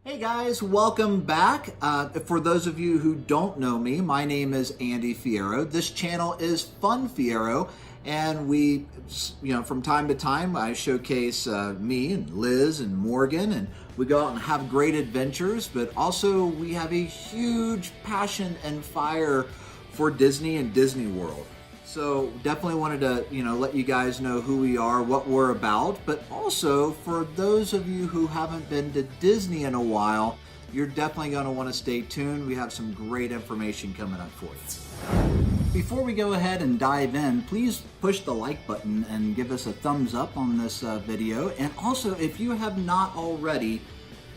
Hey guys, welcome back. For those of you who don't know me, my name is Andy Fiero. This channel is Fun Fiero, and we, from time to time, I showcase me and Liz and Morgan, and we go out and have great adventures, but also we have a huge passion and fire for Disney and Disney World. So definitely wanted to, let you guys know who we are, what we're about, but also for those of you who haven't been to Disney in a while, you're definitely going to want to stay tuned. We have some great information coming up for you. Before we go ahead and dive in, please push the like button and give us a thumbs up on this video. And also, if you have not already,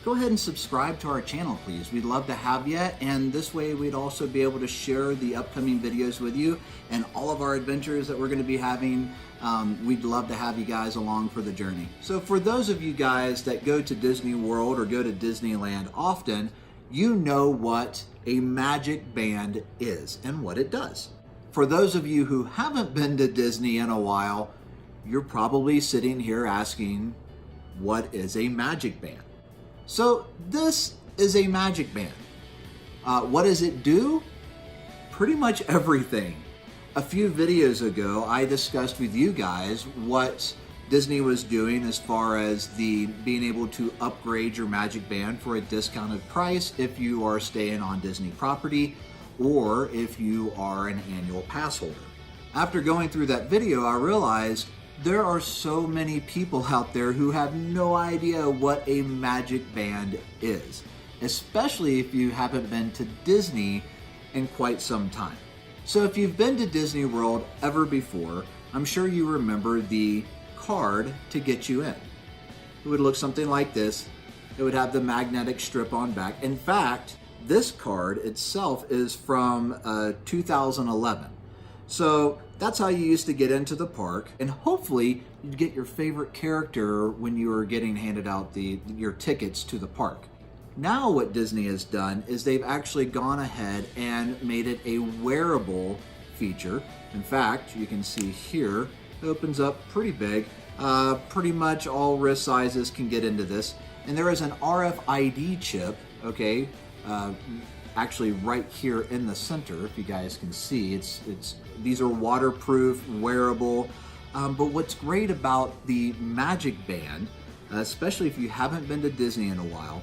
go ahead and subscribe to our channel, please. We'd love to have you, and this way we'd also be able to share the upcoming videos with you and all of our adventures that we're going to be having. We'd love to have you guys along for the journey. So for those of you guys that go to Disney World or go to Disneyland often, you know what a magic band is and what it does. For those of you who haven't been to Disney in a while, you're probably sitting here asking, what is a magic band? So this is a magic band. What does it do? Pretty much everything. A few videos ago, I discussed with you guys what Disney was doing as far as the being able to upgrade your magic band for a discounted price if you are staying on Disney property or if you are an annual pass holder. After going through that video, I realized there are so many people out there who have no idea what a magic band is, especially if you haven't been to Disney in quite some time. So if you've been to Disney World ever before, I'm sure you remember the card to get you in. It would look something like this. It would have the magnetic strip on back. In fact, this card itself is from 2011. So that's how you used to get into the park, and hopefully you'd get your favorite character when you were getting handed out your tickets to the park. Now what Disney has done is they've actually gone ahead and made it a wearable feature. In fact, you can see here, it opens up pretty big. Pretty much all wrist sizes can get into this. And there is an RFID chip, okay, actually right here in the center, if you guys can see. These are waterproof, wearable, but what's great about the Magic Band, especially if you haven't been to Disney in a while,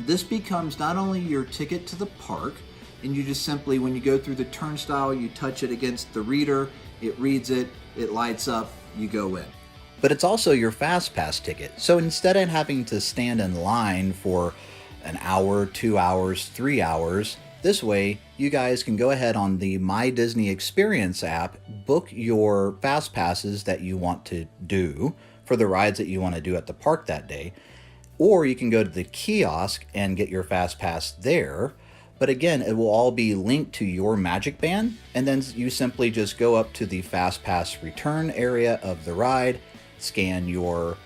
this becomes not only your ticket to the park, and you just simply, when you go through the turnstile, you touch it against the reader, it reads it, it lights up, you go in. But it's also your Fast Pass ticket. So instead of having to stand in line for an hour, 2 hours, 3 hours, this way you guys can go ahead on the My Disney Experience app, book your Fast Passes that you want to do for the rides that you want to do at the park that day, or you can go to the kiosk and get your Fast Pass there. But again, it will all be linked to your Magic Band, and then you simply just go up to the Fast Pass return area of the ride, scan your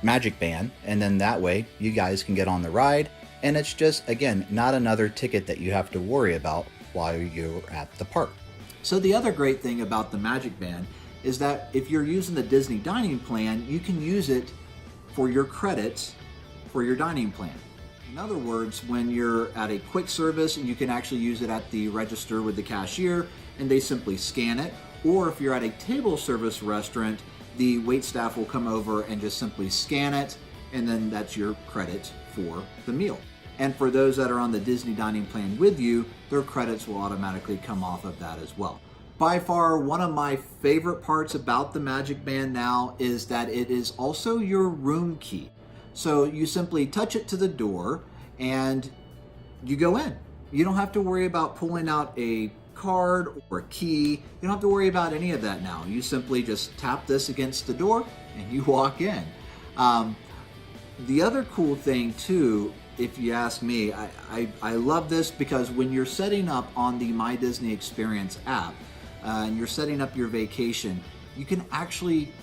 Magic Band, and then that way you guys can get on the ride, and it's just, again, not another ticket that you have to worry about while you're at the park. So the other great thing about the Magic Band is that if you're using the Disney dining plan, you can use it for your credits for your dining plan. In other words, when you're at a quick service, you can actually use it at the register with the cashier and they simply scan it. Or if you're at a table service restaurant, the wait staff will come over and just simply scan it, and then that's your credit for the meal. And for those that are on the Disney dining plan with you, their credits will automatically come off of that as well. By far, one of my favorite parts about the Magic Band now is that it is also your room key. So you simply touch it to the door and you go in. You don't have to worry about pulling out a card or a key. You don't have to worry about any of that now. You simply just tap this against the door and you walk in. The other cool thing too, if you ask me, I love this because when you're setting up on the My Disney Experience app and you're setting up your vacation, you can actually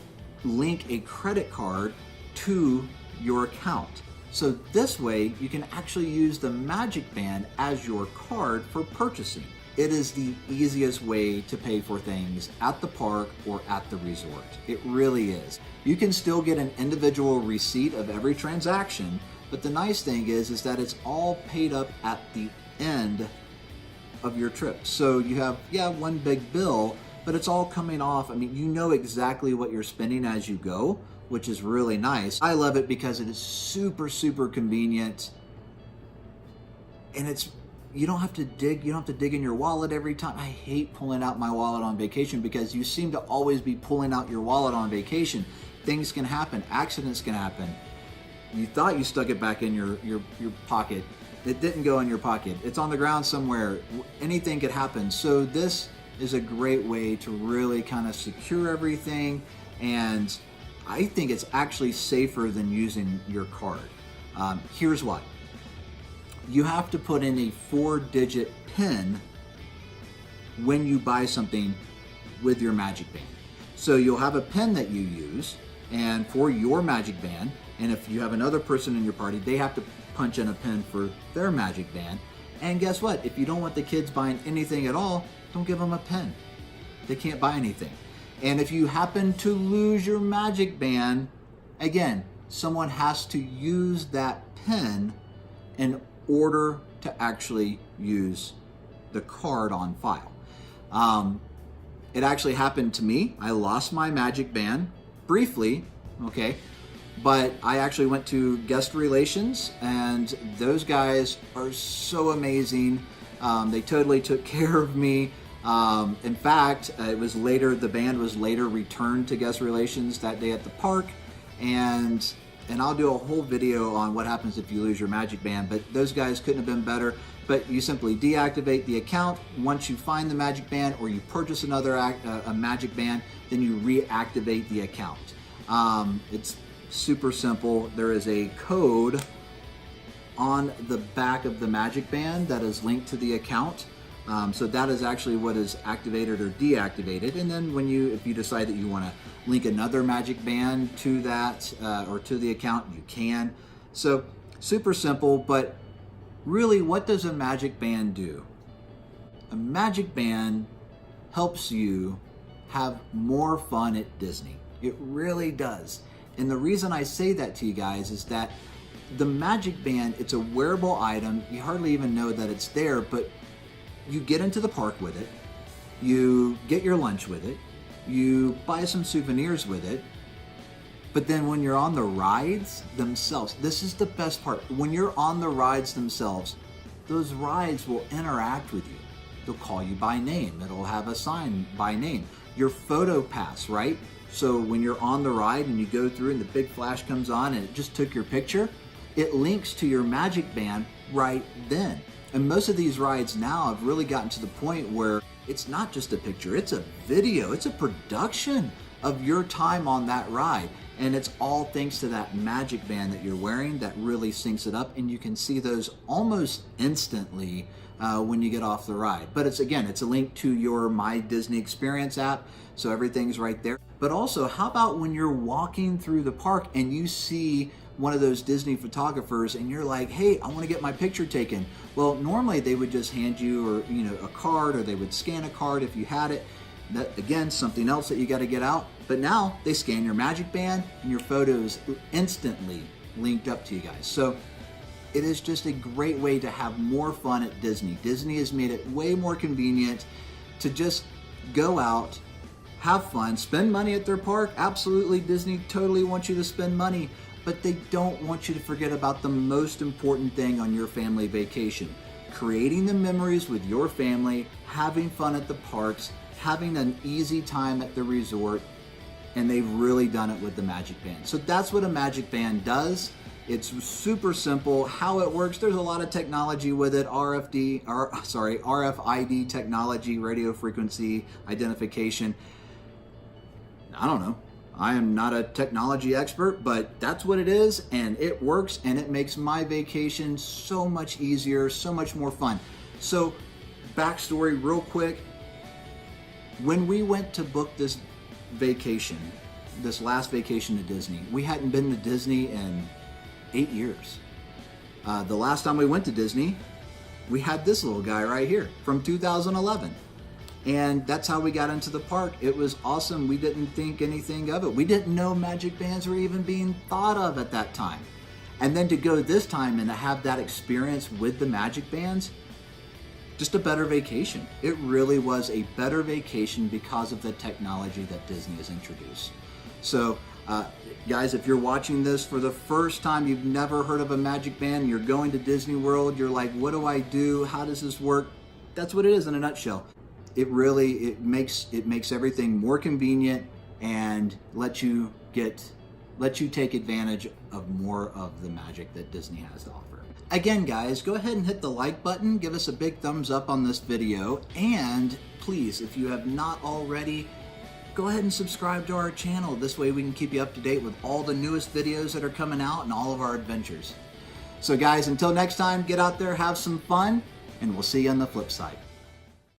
link a credit card to your account. So this way you can actually use the Magic Band as your card for purchasing. It is the easiest way to pay for things at the park or at the resort. It really is. You can still get an individual receipt of every transaction, But the nice thing is that it's all paid up at the end of your trip. So you have, yeah, one big bill, but it's all coming off. I mean, you know exactly what you're spending as you go, which is really nice. I love it because it is super, super convenient. And it's, you don't have to dig in your wallet every time. I hate pulling out my wallet on vacation because you seem to always be pulling out your wallet on vacation. Things can happen, accidents can happen. You thought you stuck it back in your pocket. It didn't go in your pocket. It's on the ground somewhere. Anything could happen. So this is a great way to really kind of secure everything, and I think it's actually safer than using your card. Here's why. You have to put in a 4-digit PIN when you buy something with your Magic Band. So you'll have a PIN that you use and for your Magic Band, and if you have another person in your party, they have to punch in a PIN for their Magic Band. And guess what? If you don't want the kids buying anything at all, don't give them a PIN. They can't buy anything. And if you happen to lose your Magic Band, again, someone has to use that PIN in order to actually use the card on file. It actually happened to me. I lost my Magic Band briefly, okay, but I actually went to guest relations, and those guys are so amazing. They totally took care of me. In fact, it was later, the band was later returned to guest relations that day at the park, and I'll do a whole video on what happens if you lose your Magic Band, but those guys couldn't have been better. But you simply deactivate the account. Once you find the Magic Band or you purchase another a Magic Band, then you reactivate the account. It's super simple. There is a code on the back of the Magic Band that is linked to the account. So that is actually what is activated or deactivated. And then if you decide that you want to link another Magic Band to that or to the account, you can. So super simple, but really, what does a Magic Band do? A Magic Band helps you have more fun at Disney. It really does. And the reason I say that to you guys is that the Magic Band, it's a wearable item. You hardly even know that it's there, but you get into the park with it, you get your lunch with it, you buy some souvenirs with it, but then when you're on the rides themselves, this is the best part. When you're on the rides themselves, those rides will interact with you. They'll call you by name. It'll have a sign by name. Your photo pass, right? So when you're on the ride and you go through and the big flash comes on and it just took your picture, it links to your Magic Band right then. And most of these rides now have really gotten to the point where it's not just a picture, it's a video, it's a production of your time on that ride. And it's all thanks to that Magic Band that you're wearing that really syncs it up, and you can see those almost instantly when you get off the ride. But it's a link to your My Disney Experience app, so everything's right there. But also, how about when you're walking through the park and you see one of those Disney photographers and you're like, hey, I want to get my picture taken. Well, normally they would just hand you a card, or they would scan a card if you had it. That, again, something else that you got to get out. But now they scan your Magic Band and your photos instantly linked up to you guys. So it is just a great way to have more fun at Disney. Disney has made it way more convenient to just go out, have fun, spend money at their park. Absolutely, Disney totally wants you to spend money, but they don't want you to forget about the most important thing on your family vacation: creating the memories with your family, having fun at the parks, having an easy time at the resort. And they've really done it with the Magic Band. So that's what a Magic Band does. It's super simple. How it works, there's a lot of technology with it. RFID technology, radio frequency identification. I don't know. I am not a technology expert, but that's what it is, and it works, and it makes my vacation so much easier, so much more fun. So, backstory real quick. When we went to book this vacation, this last vacation to Disney, we hadn't been to Disney in 8 years. The last time we went to Disney, we had this little guy right here from 2011. And that's how we got into the park. It was awesome. We didn't think anything of it. We didn't know Magic Bands were even being thought of at that time. And then to go this time and to have that experience with the Magic Bands, just a better vacation. It really was a better vacation because of the technology that Disney has introduced. So guys, if you're watching this for the first time, you've never heard of a Magic Band, you're going to Disney World, you're like, what do I do? How does this work? That's what it is in a nutshell. It makes everything more convenient and lets you take advantage of more of the magic that Disney has to offer. Again, guys, go ahead and hit the like button, give us a big thumbs up on this video, and please, if you have not already, go ahead and subscribe to our channel. This way we can keep you up to date with all the newest videos that are coming out and all of our adventures. So guys, until next time, get out there, have some fun, and we'll see you on the flip side.